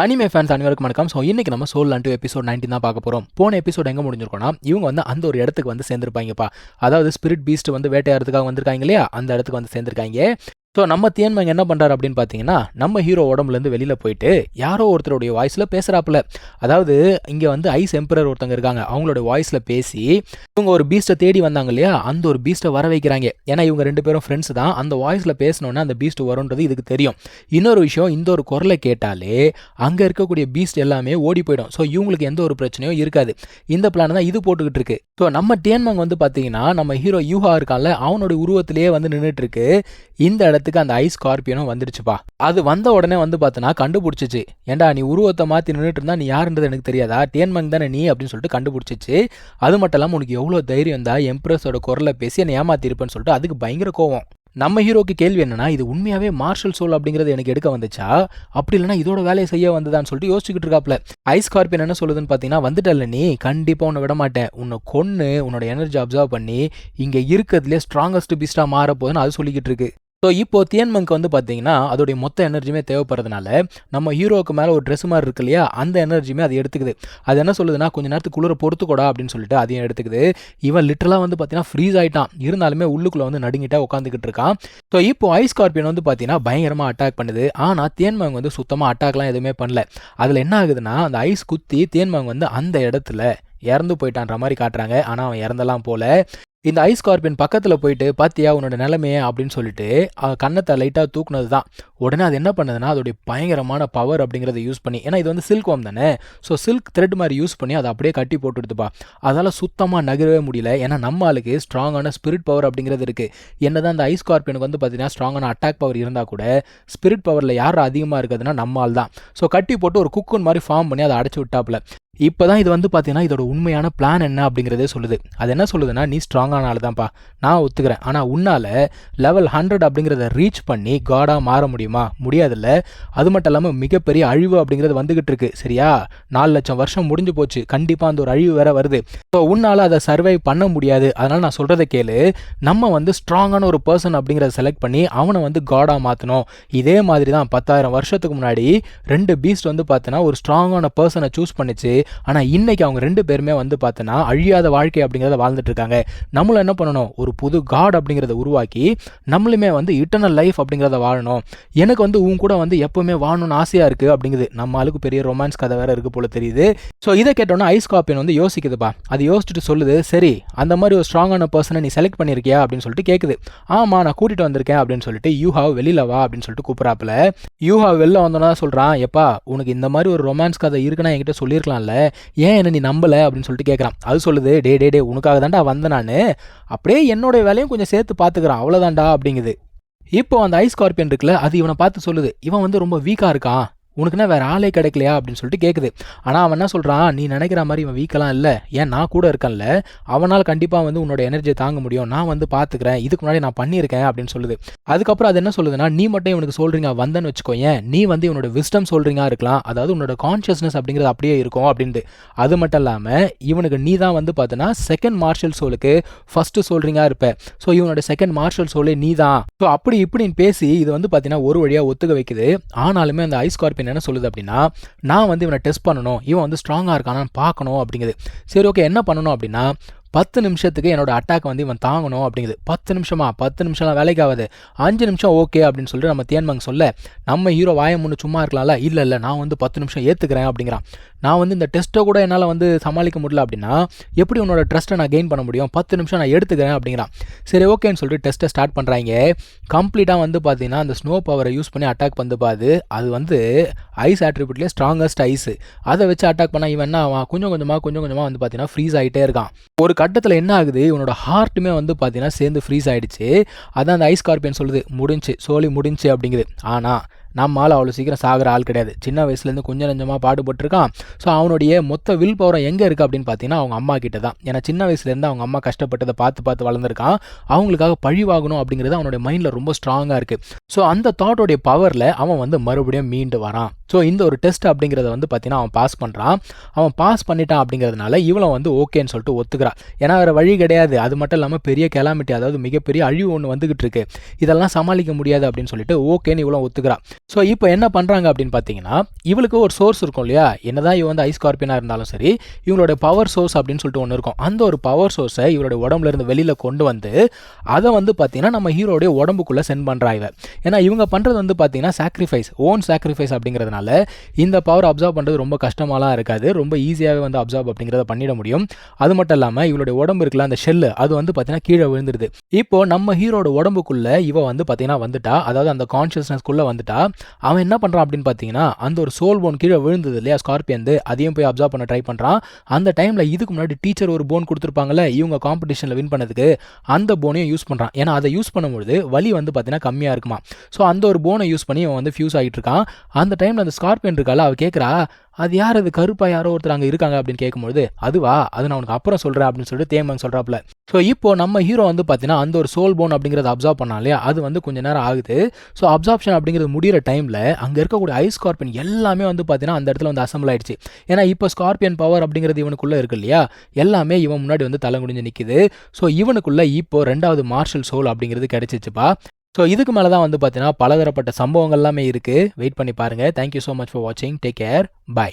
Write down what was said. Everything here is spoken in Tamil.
அனிமே ஃபேன்ஸ் அனைவருக்கும் வணக்கம். ஸோ இன்னைக்கு நம்ம சோல் அண்ட் எபிசோட் 19 தான் பார்க்க போகிறோம். போன எபிசோட் எங்கே முடிஞ்சிருக்கோம்னா, இவங்க வந்து அந்த ஒரு இடத்துக்கு வந்து சேர்ந்துருப்பாங்கப்பா. அதாவது ஸ்பிரிட் பீஸ்ட் வந்து வேட்டையாடுறதுக்காக வந்திருக்காங்க இல்லையா, அந்த இடத்துக்கு வந்து சேர்ந்துருக்காங்க. ஸோ நம்ம தியன்மங் என்ன பண்ணுறாரு அப்படின்னு பார்த்தீங்கன்னா, நம்ம ஹீரோ உடம்புலேருந்து வெளியில் போயிட்டு யாரோ ஒருத்தருடைய வாய்ஸில் பேசுகிறாப்புல. அதாவது இங்கே வந்து ஐஸ் எம்பரர் ஒருத்தங்க இருக்காங்க, அவங்களோட வாய்ஸில் பேசி இவங்க ஒரு பீஸ்ட்டை தேடி வந்தாங்க இல்லையா, அந்த ஒரு பீஸ்ட்டை வர வைக்கிறாங்க. ஏன்னா இவங்க ரெண்டு பேரும் ஃப்ரெண்ட்ஸ் தான். அந்த வாய்ஸில் பேசினோன்னே அந்த பீஸ்ட் வரும்ன்றது இதுக்கு தெரியும். இன்னொரு விஷயம், இந்த ஒரு குரலை கேட்டாலே அங்கே இருக்கக்கூடிய பீஸ்ட் எல்லாமே ஓடி போயிடும். ஸோ இவங்களுக்கு எந்த ஒரு பிரச்சனையும் இருக்காது. இந்த பிளான் தான் இது போட்டுக்கிட்டு இருக்கு. ஸோ நம்ம தியன்மங் வந்து பார்த்தீங்கன்னா, நம்ம ஹீரோ யூஹா இருக்கான்ல, அவனோட உருவத்திலேயே வந்து நின்றுட்டு இருக்கு. இந்த இடத்துக்கு அந்த ஐஸ் ஸ்கார்பியனும் வந்துடுச்சுப்பா. அது வந்த உடனே வந்து பார்த்தனா கண்டுபிடிச்சிச்சு. ஏண்டா நீ உருவத்தை மாற்றி நின்றுட்டு இருந்தா நீ யாருன்றது எனக்கு தெரியாதா, தியன்மங் தானே நீ அப்படின்னு சொல்லிட்டு கண்டுபிடிச்சிச்சு. அது மட்டும் இல்லாமல் உனக்கு எவ்வளோ தைரியம் தான் எம்ப்ரஸோட குரலை பேசி என்னை ஏமாத்திருப்பேன்னு சொல்லிட்டு அதுக்கு பயங்கர கோவம். நம்ம ஹீரோக்கு கேள்வி என்னன்னா, இது உண்மையாவே மார்ஷல் சோல் அப்படிங்கிறது எனக்கு எடுக்க வந்துச்சா, அப்படி இல்லைனா இதோட வேலையை செய்ய வந்ததான்னு சொல்லிட்டு யோசிச்சுக்கிட்டு இருக்காப்ல. ஐஸ் ஸ்கார்பியன் என்ன சொல்லுதுன்னு பார்த்தீங்கன்னா, வந்துட்டல நீ கண்டிப்பாக உன்னை விட மாட்டேன், உன்னை கொன்று உன்னோட எனர்ஜி அப்சர்வ் பண்ணி இங்கே இருக்கிறதுலே ஸ்ட்ராங்கஸ்ட் பீஸ்டாக மாற போகுதுன்னு அது சொல்லிக்கிட்டு இருக்கு. ஸோ இப்போ தியன்மங்க்கு வந்து பார்த்தீங்கன்னா அதோடைய மொத்த எனர்ஜியுமே தேவைப்படுறதுனால நம்ம ஹீரோவுக்கு மேலே ஒரு ட்ரெஸ் மாதிரி இருக்கு இல்லையா, அந்த எனர்ஜியுமே அது எடுத்துக்குது. அது என்ன சொல்லுதுன்னா, கொஞ்சம் நேரத்துக்கு குளிர பொறுத்துக்கூடா அப்படின்னு சொல்லிட்டு அதையும் எடுத்துக்குது. இவன் லிட்டரலாக வந்து பார்த்தீங்கன்னா ஃப்ரீஸ் ஆகிட்டான். இருந்தாலுமே உள்ளுக்குள்ளே வந்து நடுங்கிட்டா உட்காந்துக்கிட்டு இருக்கான். ஸோ இப்போ ஐஸ் ஸ்கார்பியன் வந்து பார்த்தீங்கன்னா பயங்கரமாக அட்டாக் பண்ணுது. ஆனால் தியன்மங் வந்து சுத்தமாக அட்டாக்லாம் எதுவுமே பண்ணல. அதில் என்ன ஆகுதுன்னா, அந்த ஐஸ் குத்தி தியன்மங் வந்து அந்த இடத்துல இறந்து போயிட்டான்ற மாதிரி காட்டுறாங்க. ஆனால் அவன் இறந்தெல்லாம் போல. இந்த ஐஸ் ஸ்கார்பியன் பக்கத்தில் போயிட்டு பார்த்தியா உன்னோட நிலைமையே அப்படின்னு சொல்லிட்டு கண்ணத்தை லைட்டாக தூக்குனது தான். உடனே அது என்ன பண்ணுதுன்னா, அதோடைய பயங்கரமான பவர் அப்படிங்கிறத யூஸ் பண்ணி, ஏன்னா இது வந்து சில்க் வாம் தானே, ஸோ சில்க் த்ரெட் மாதிரி யூஸ் பண்ணி அதை அப்படியே கட்டி போட்டுடுதுப்பா. அதால் சுத்தமாக நகரவே முடியல. ஏன்னா நம்ம ஆளுக்கு ஸ்ட்ராங்கான ஸ்பிரிட் பவர் அப்படிங்கிறது இருக்குது. என்னதான் அந்த ஐஸ் ஸ்கார்பியனுக்கு வந்து பார்த்தீங்கன்னா ஸ்ட்ராங்கான அட்டாக் பவர் இருந்தால் கூட ஸ்பிரிட் பவரில் யார் அதிகமாக இருக்குதுன்னா நம்ம ஆள் தான். ஸோ கட்டி போட்டு ஒரு குக்குன் மாதிரி ஃபார்ம் பண்ணி அதை அடைச்சி விட்டாப்புல. இப்போ தான் இது வந்து பார்த்தீங்கன்னா இதோட உண்மையான பிளான் என்ன அப்படிங்கிறதே சொல்லுது. அது என்ன சொல்லுதுன்னா, நீ ஸ்ட்ராங்கான ஆள் தான்ப்பா, நான் ஒத்துக்கிறேன். ஆனால் உன்னால் லெவல் 100 அப்படிங்கிறத ரீச் பண்ணி காடாக மாற முடியுமா? முடியாதுல்ல. அது மட்டும் இல்லாமல் மிகப்பெரிய அழிவு அப்படிங்கிறது வந்துகிட்டு இருக்கு சரியா. 4 லட்சம் வருஷம் முடிஞ்சு போச்சு, கண்டிப்பாக அந்த ஒரு அழிவு வேற வருது. ஸோ உன்னால் அதை சர்வை பண்ண முடியாது. அதனால் நான் சொல்கிறத கேளு, நம்ம வந்து ஸ்ட்ராங்கான ஒரு பர்சன் அப்படிங்கிறத செலக்ட் பண்ணி அவனை வந்து காடாக மாற்றணும். இதே மாதிரி தான் 10,000 வருஷத்துக்கு முன்னாடி 2 பீஸ்ட் வந்து பார்த்தீங்கன்னா ஒரு ஸ்ட்ராங்கான பர்சனை சூஸ் பண்ணிச்சு. ஆனால் இன்னைக்கு அவங்க 2 பேருமே வந்து பார்த்தோன்னா அழியாத வாழ்க்கை அப்படிங்கிறத வாழ்ந்துட்டு இருக்காங்க. நம்மளும் என்ன பண்ணணும், ஒரு புது காட் அப்படிங்கிறத உருவாக்கி நம்மளுமே வந்து இட்டர்னல் லைஃப் அப்படிங்கிறத வாழணும். எனக்கு வந்து உன் கூட வந்து எப்பவுமே வாழணும்னு ஆசையாக இருக்குது அப்படிங்குது. நம்ம ஆளுக்கு பெரிய ரொமான்ஸ் கதை வேற இருக்கு போல தெரியுது. ஸோ இதை கேட்டோன்னா ஐஸ் ஸ்கார்பியன் வந்து யோசிக்குதுப்பா. அது யோசிச்சுட்டு சொல்லுது, சரி அந்த மாதிரி ஒரு ஸ்ட்ராங்கான பர்சனை நீ செலக்ட் பண்ணியிருக்கியா அப்படின்னு சொல்லிட்டு கேட்குது. ஆமாம் நான் கூட்டிகிட்டு வந்திருக்கேன் அப்படின்னு சொல்லிட்டு யூஹாவ் வெளியில் வா அப்படின்னு சொல்லிட்டு கூப்பிட்றாப்புல. யூஹாவ் வெளில வந்தோன்னா சொல்கிறான், எப்பா உனக்கு இந்த மாதிரி ஒரு ரொமான்ஸ் கதை இருக்குன்னா என்கிட்ட சொல்லியிருக்கலாம்ல, ஏன் என்ன நீ நம்பலை அப்படின்னு சொல்லிட்டு கேட்குறான். அது சொல்லுது, டே உனக்காக தான்டா வந்தேன் நான், அப்படியே என்னோட வேலையும் கொஞ்சம் சேர்த்து பார்த்துக்கிறான் அவ்வளோதான்டா அப்படிங்குது. இப்போ அந்த ஐஸ் ஸ்கார்பியன் இருக்குல்ல, அது இவனை பார்த்து சொல்லுது, இவன் வந்து ரொம்ப வீக்காக இருக்கான், உனக்குன்னா வேறு ஆளே கிடைக்கலையா அப்படின்னு சொல்லிட்டு கேட்குது. ஆனால் அவன் என்ன சொல்கிறான், நீ நினைக்கிற மாதிரி இவன் வீக்கெல்லாம் இல்லை, ஏன் நான் கூட இருக்கேன்ல, அவனால் கண்டிப்பாக வந்து உன்னோட எனர்ஜியை தாங்க முடியும், நான் வந்து பார்த்துக்கிறேன், இதுக்கு முன்னாடி நான் பண்ணியிருக்கேன் அப்படின்னு சொல்லுது. அதுக்கப்புறம் அது என்ன சொல்லுதுன்னா, நீ மட்டும் இவனுக்கு சொல்கிறீங்க வந்தேன்னு வச்சுக்கோயேன், நீ வந்து இவனோட விஸ்டம் சொல்கிறீங்க இருக்கலாம், அதாவது உன்னோட கான்ஷியஸ்னஸ் அப்படிங்கிறது அப்படியே இருக்கும் அப்படின்ட்டு. அது மட்டும் இல்லாமல் இவனுக்கு நீ தான் வந்து பார்த்தீங்கன்னா செகண்ட் மார்ஷல் சோலுக்கு ஃபஸ்ட்டு சொல்கிறீங்க இருப்ப, ஸோ இவனோட செகண்ட் மார்ஷல் சோலே நீ தான். ஸோ அப்படி இப்படின்னு பேசி இது வந்து பார்த்தீங்கன்னா ஒரு வழியாக ஒத்துக்க வைக்குது. ஆனாலுமே அந்த ஐஸ் ஸ்கார்பியன் என்ன சொல்லுது அப்படின்னா, நான் வந்து இவனை டெஸ்ட் பண்ணணும், இவன் வந்து ஸ்ட்ராங்காக இருக்கானான்னு பார்க்கணும் அப்படிங்குது. சரி ஓகே, என்ன பண்ணணும் அப்படின்னா, 10 நிமிஷத்துக்கு என்னோட அட்டாக் வந்து இவன் தாங்கணும் அப்படிங்குது. 10 நிமிஷமா? 10 நிமிஷம்லாம் வேலைக்கு ஆகுது, 5 நிமிஷம் ஓகே அப்படின்னு சொல்லிட்டு நம்ம தியன்மங் சொல்ல, நம்ம ஹீரோ வாய முன்னு சும்மா இருக்கலாம்ல, இல்லை நான் வந்து 10 நிமிஷம் ஏற்றுக்கிறேன் அப்படிங்கிறான். நான் வந்து இந்த டெஸ்ட்டை கூட என்னால் வந்து சமாளிக்க முடியல அப்படின்னா எப்படி உன்னோட ட்ரஸ்ட்டை நான் கெயின் பண்ண முடியும், 10 நிமிஷம் நான் எடுத்துக்கிறேன் அப்படிங்கிறான். சரி ஓகேன்னு சொல்லிட்டு டெஸ்ட்டை ஸ்டார்ட் பண்ணுறாங்க. கம்ப்ளீட்டாக வந்து பார்த்தீங்கன்னா அந்த ஸ்னோ பவரை யூஸ் பண்ணி அட்டாக் வந்து பாது, அது வந்து ஐஸ் ஆட்ரிபியூட்லேயே ஸ்ட்ராங்கஸ்ட் ஐஸு, அதை வச்சு அட்டாக் பண்ணால் இவன் என்ன ஆவான், கொஞ்சம் கொஞ்சமாக வந்து பார்த்தீங்கன்னா ஃப்ரீஸ் ஆகிட்டே இருக்கான். ஒரு கட்டத்தில் என்ன ஆகுது, இவனோட ஹார்ட்டுமே வந்து பார்த்தீங்கன்னா சேர்ந்து ஃப்ரீஸ் ஆகிடுச்சு. அதான் அந்த ஐஸ் ஸ்கார்பியன் சொல்லுது, முடிஞ்சு சோலி முடிஞ்சு அப்படிங்குது. ஆனால் நம்ம ஆள் அவ்வளோ சீக்கிரம் சாகிற ஆள் கிடையாது. சின்ன வயசுலேருந்து கொஞ்சம் நஞ்சமாக பாடுபட்டுருக்கான். ஸோ அவனுடைய மொத்த வில் பவரை எங்கே இருக்குது அப்படின்னு பார்த்தீங்கன்னா அவங்க அம்மா கிட்ட தான். ஏன்னா சின்ன வயசுலேருந்து அவங்க அம்மா கஷ்டப்பட்டதை பார்த்து வளர்ந்துருக்கான். அவங்களுக்காக பழிவாகணும் அப்படிங்கிறது அவனுடைய மைண்டில் ரொம்ப ஸ்ட்ராங்காக இருக்குது. ஸோ அந்த தாட்டோடைய பவரில் அவன் வந்து மறுபடியும் மீண்டு வரான். ஸோ இந்த ஒரு டெஸ்ட் அப்படிங்கிறத வந்து பார்த்தீங்கன்னா அவன் பாஸ் பண்ணுறான். அவன் பாஸ் பண்ணிட்டான் அப்படிங்கிறதுனால இவளும் வந்து ஓகேன்னு சொல்லிட்டு ஒத்துக்கிறான். ஏன்னா வேறு வழி கிடையாது. அது மட்டும் இல்லாமல் பெரிய கெலாமிட்டி, அதாவது மிகப்பெரிய அழிவு ஒன்று வந்துகிட்டு இருக்கு, இதெல்லாம் சமாளிக்க முடியாது அப்படின்னு சொல்லிட்டு ஓகேன்னு இவளும் ஒத்துக்கிறான். ஸோ இப்போ என்ன பண்ணுறாங்க அப்படின்னு பார்த்தீங்கன்னா, இவளுக்கு ஒரு சோர்ஸ் இருக்கும் இல்லையா, என்னதான் இவன் வந்து ஐஸ் ஸ்கார்பியனாக இருந்தாலும் சரி, இவங்களோட பவர் சோர்ஸ் அப்படின்னு சொல்லிட்டு ஒன்று இருக்கும். அந்த ஒரு பவர் சோர்ஸை இவளோட உடம்புல இருந்து வெளியில் கொண்டு வந்து அதை வந்து பார்த்தீங்கன்னா நம்ம ஹீரோடைய உடம்புக்குள்ளே சென்ட் பண்ணுறா இவ. ஏன்னா இவங்க பண்ணுறது வந்து பார்த்தீங்கன்னா சாக்ரிஃபைஸ், ஓன் சாக்ரிஃபைஸ் அப்படிங்கிறதுனால இந்த பவர் அப்சர்வ் பண்ணுறது ரொம்ப கஷ்டமாலாம் இருக்காது. ரொம்ப ஈஸியாகவே வந்து அப்சர்வ் அப்படிங்கிறத பண்ணிட முடியும். அது மட்டும் இல்லாமல் இவளுடைய உடம்பு இருக்குல்ல, அந்த ஷெல்லு, அது வந்து பார்த்தீங்கன்னா கீழே விழுந்துருது. இப்போ நம்ம ஹீரோட உடம்புக்குள்ளே இவ வந்து பார்த்தீங்கன்னா வந்துட்டா, அதாவது அந்த கான்ஷியஸ்னஸ்குள்ளே வந்துட்டா. அவன் என்ன பண்ணுறான் அப்படின்னு பார்த்தீங்கன்னா, அந்த ஒரு சோல் போன் கீழே விழுந்தது இல்லையா ஸ்கார்பியன், அதையும் போய் அப்சர்வ் பண்ண ட்ரை பண்ணுறான். அந்த டைமில் இதுக்கு முன்னாடி டீச்சர் ஒரு போன் கொடுத்துருப்பாங்கல்ல இவங்க காம்படிஷனில் வின் பண்ணதுக்கு, அந்த போனையும் யூஸ் பண்ணுறான். ஏன்னா அதை யூஸ் பண்ணும்பொழுது வலி வந்து பார்த்தீங்கன்னா கம்மியாக இருக்குமா. ஸோ அந்த ஒரு போனை யூஸ் பண்ணி அவன் வந்து ஃபியூஸ் ஆகிட்டு இருக்கான். அந்த டைமில் அந்த ஸ்கார்பியன் இருக்கால, அவள் கேட்குறா, அது யார், அது கருப்பாக யாரோ ஒருத்தர் அங்கே இருக்காங்க அப்படின்னு கேட்கும்போது, அதுவா, அது நான் உனக்கு அப்புறம் சொல்கிறேன் அப்படின்னு சொல்லிட்டு தேமன் சொல்கிறாப்புல. ஸோ இப்போ நம்ம ஹீரோ வந்து பார்த்தீங்கன்னா அந்த ஒரு சோல் போன் அப்படிங்கிறத அப்சர்வ் பண்ணா இல்லையா, அது வந்து கொஞ்சம் நேரம் ஆகுது. ஸோ அப்சார்ப்ஷன் அப்படிங்கிறது முடிகிற டைமில் அங்கே இருக்கக்கூடிய ஐஸ் ஸ்கார்பியன் எல்லாமே வந்து பார்த்தீங்கன்னா அந்த இடத்துல வந்து அசம்பிள் ஆயிடுச்சு. ஏன்னா இப்போ ஸ்கார்பியன் பவர் அப்படிங்கிறது இவனுக்குள்ளே இருக்கு இல்லையா, எல்லாமே இவன் முன்னாடி வந்து தலை குடிஞ்சு நிற்குது. ஸோ இவனுக்குள்ளே இப்போ 2வது மார்ஷல் சோல் அப்படிங்கிறது கிடைச்சிச்சுப்பா. ஸோ இதுக்கு மேலே தான் வந்து பார்த்தீங்கன்னா பலதரப்பட்ட சம்பவங்கள் எல்லாமே இருக்குது. வெயிட் பண்ணி பாருங்கள். தேங்க்யூ ஸோ மச் ஃபார் வாட்சிங். Take care. பை.